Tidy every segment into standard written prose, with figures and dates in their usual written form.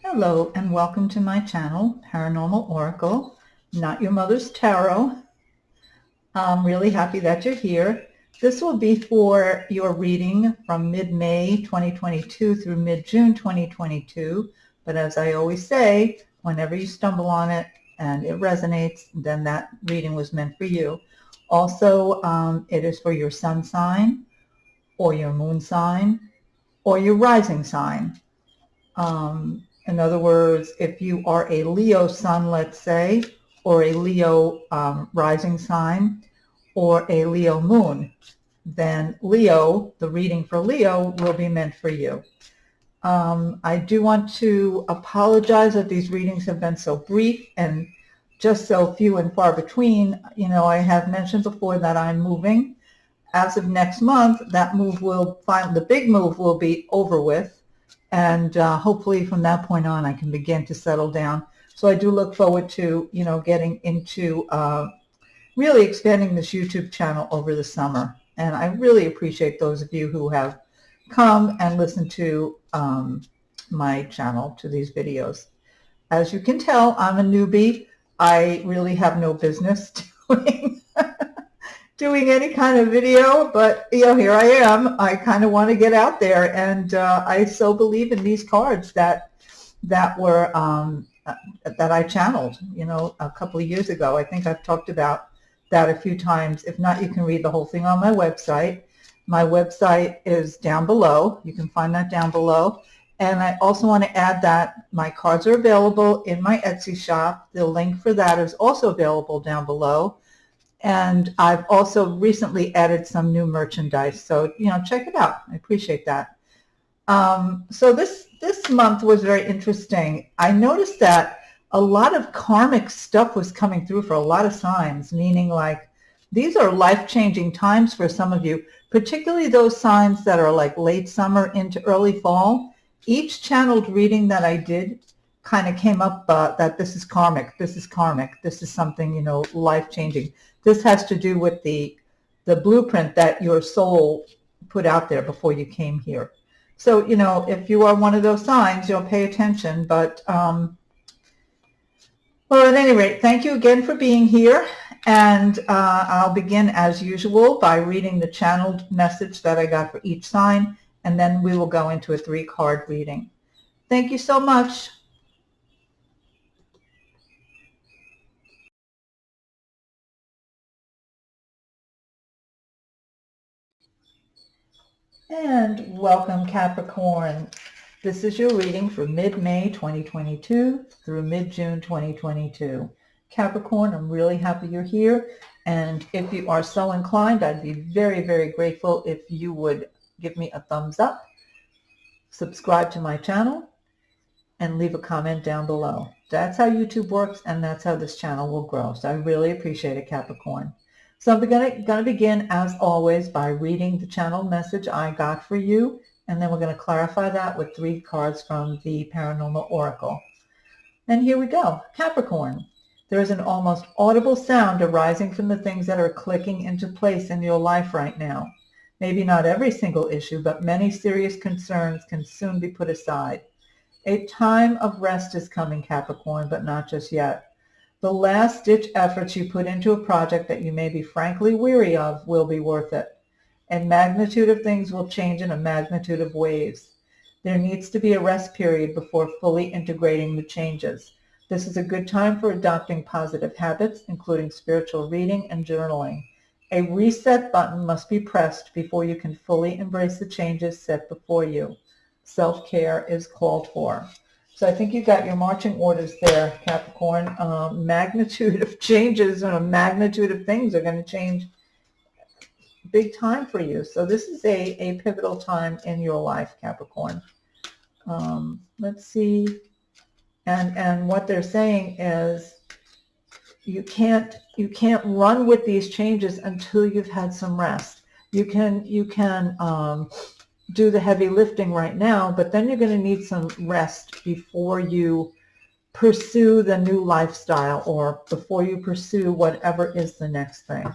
Hello and welcome to my channel, Paranormal Oracle, Not Your Mother's Tarot. I'm really happy that you're here. This will be for your reading from mid-May 2022 through mid-June 2022. But as I always say, whenever you stumble on it and it resonates, then that reading was meant for you. Also, it is for your sun sign or your moon sign or your rising sign. In other words, if you are a Leo sun, let's say, or a Leo rising sign, or a Leo moon, then Leo, the reading for Leo, will be meant for you. I do want to apologize that these readings have been so brief and just so few and far between. You know, I have mentioned before that I'm moving. As of next month, that move will the big move will be over with. And hopefully from that point on, I can begin to settle down. So I do look forward to, getting into really expanding this YouTube channel over the summer. And I really appreciate those of you who have come and listened to my channel, to these videos. As you can tell, I'm a newbie. I really have no business doing any kind of video, but here I am. I kind of want to get out there, and I so believe in these cards that were that I channeled, a couple of years ago. I think I've talked about that a few times. If not, you can read the whole thing on my website. My website is down below. You can find that down below. And I also want to add that my cards are available in my Etsy shop. The link for that is also available down below. And I've also recently added some new merchandise. So, check it out. I appreciate that. So this month was very interesting. I noticed that a lot of karmic stuff was coming through for a lot of signs, meaning like these are life-changing times for some of you, particularly those signs that are like late summer into early fall. Each channeled reading that I did kind of came up that this is karmic, this is karmic, this is something, life-changing. This has to do with the blueprint that your soul put out there before you came here. So, if you are one of those signs, you'll pay attention. But, well, at any rate, thank you again for being here. And I'll begin as usual by reading the channeled message that I got for each sign. And then we will go into a 3-card reading. Thank you so much. And welcome, Capricorn. This is your reading for mid-May 2022 through mid-June 2022. Capricorn, I'm really happy you're here. And if you are so inclined, I'd be very, very grateful if you would give me a thumbs up, subscribe to my channel, and leave a comment down below. That's how YouTube works, and that's how this channel will grow. So I really appreciate it, Capricorn. So I'm going to begin, as always, by reading the channel message I got for you, and then we're going to clarify that with 3 cards from the Paranormal Oracle. And here we go. Capricorn, there is an almost audible sound arising from the things that are clicking into place in your life right now. Maybe not every single issue, but many serious concerns can soon be put aside. A time of rest is coming, Capricorn, but not just yet. The last-ditch efforts you put into a project that you may be frankly weary of will be worth it. A magnitude of things will change in a magnitude of ways. There needs to be a rest period before fully integrating the changes. This is a good time for adopting positive habits, including spiritual reading and journaling. A reset button must be pressed before you can fully embrace the changes set before you. Self-care is called for. So I think you got your marching orders there, Capricorn. Magnitude of changes and a magnitude of things are going to change big time for you. So this is a pivotal time in your life, Capricorn. Let's see. And what they're saying is you can't run with these changes until you've had some rest. You can do the heavy lifting right now, but then you're going to need some rest before you pursue the new lifestyle or before you pursue whatever is the next thing.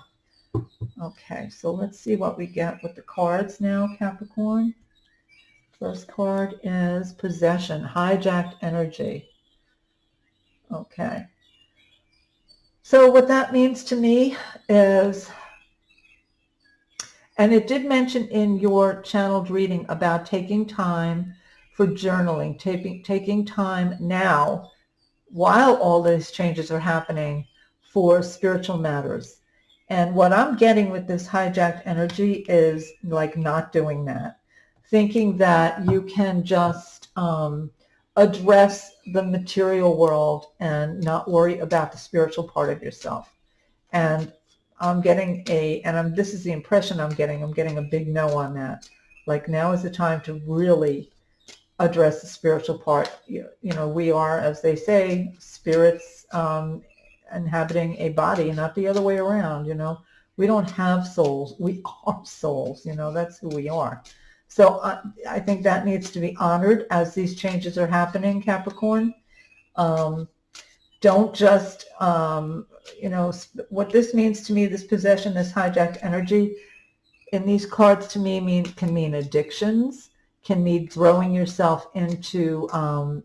Okay, so let's see what we get with the cards now, Capricorn. First card is possession, hijacked energy. Okay. So what that means to me is, and it did mention in your channeled reading about taking time for journaling, taking time now while all these changes are happening for spiritual matters. And what I'm getting with this hijacked energy is like not doing that, thinking that you can just address the material world and not worry about the spiritual part of yourself. And I'm getting this is the impression I'm getting a big no on that. Like now is the time to really address the spiritual part. You know, we are, as they say, spirits inhabiting a body, not the other way around. You know, we don't have souls. We are souls. You know, that's who we are. So I think that needs to be honored as these changes are happening, Capricorn. Don't just, you know, what this means to me, this possession, this hijacked energy, in these cards to me can mean addictions, can mean throwing yourself into,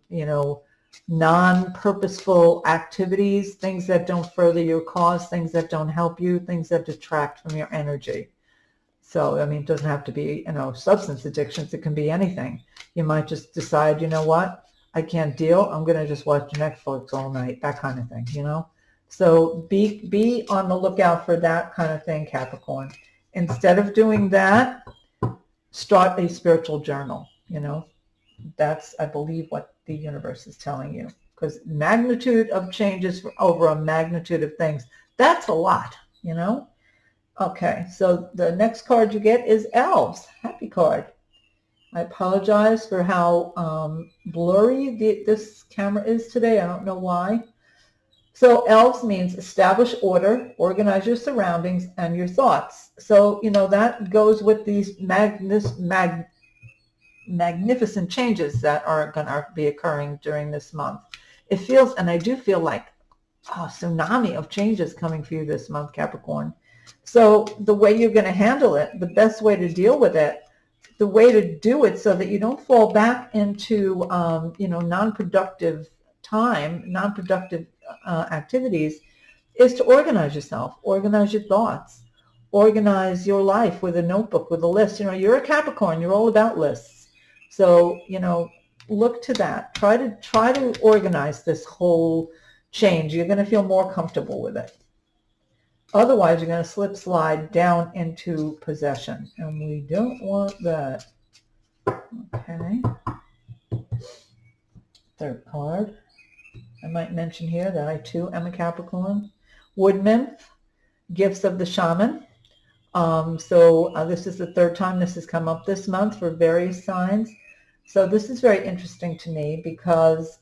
you know, non-purposeful activities, things that don't further your cause, things that don't help you, things that detract from your energy. So, I mean, it doesn't have to be, you know, substance addictions. It can be anything. You might just decide, you know what, I can't deal. I'm going to just watch Netflix all night, that kind of thing, you know. So be on the lookout for that kind of thing, Capricorn. Instead of doing that, start a spiritual journal, you know. That's, I believe, what the universe is telling you. Because magnitude of changes over a magnitude of things, that's a lot, you know. Okay, so the next card you get is Elves. Happy card. I apologize for how blurry this camera is today. I don't know why. So Elves means establish order, organize your surroundings and your thoughts. So, you know, that goes with these magnificent changes that are going to be occurring during this month. It feels, and I do feel like a tsunami of changes coming for you this month, Capricorn. So the way you're going to handle it, the best way to deal with it, the way to do it so that you don't fall back into, you know, non-productive time, non-productive activities, is to organize yourself, organize your thoughts, organize your life with a notebook, with a list. You know, you're a Capricorn, you're all about lists. So, you know, look to that. Try to organize this whole change. You're going to feel more comfortable with it. Otherwise, you're going to slide down into possession, and we don't want that. Okay. Third card. I might mention here that I too am a Capricorn. Woodman, gifts of the shaman. This is the third time this has come up this month for various signs. So this is very interesting to me because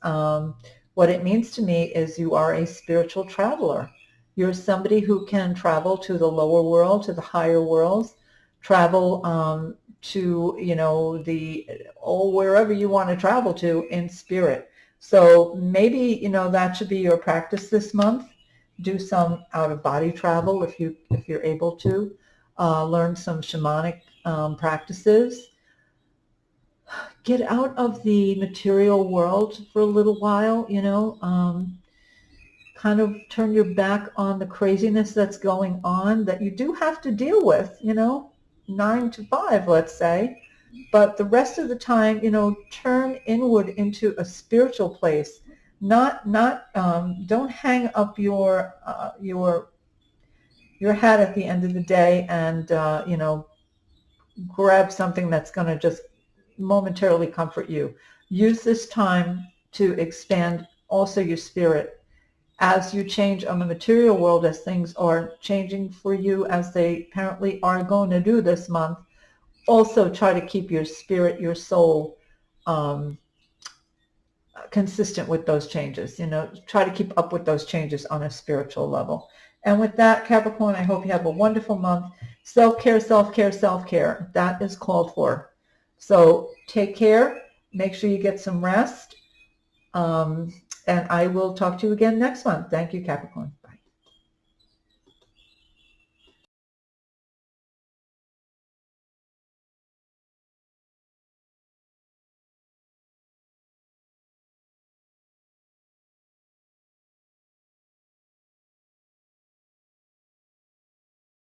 what it means to me is you are a spiritual traveler. You're somebody who can travel to the lower world, to the higher worlds, travel to, you know, wherever you want to travel to in spirit. So maybe, you know, that should be your practice this month. Do some out-of-body travel if you're able to. Learn some shamanic practices. Get out of the material world for a little while, you know. Kind of turn your back on the craziness that's going on that you do have to deal with, you know, 9 to 5, let's say. But the rest of the time, you know, turn inward into a spiritual place. Don't hang up your hat at the end of the day and, you know, grab something that's going to just momentarily comfort you. Use this time to expand also your spirit as you change on the material world, as things are changing for you, as they apparently are going to do this month. Also try to keep your spirit, your soul, consistent with those changes. You know, try to keep up with those changes on a spiritual level. And with that, Capricorn, I hope you have a wonderful month. Self-care, self-care, self-care. That is called for. So take care. Make sure you get some rest. And I will talk to you again next month. Thank you, Capricorn.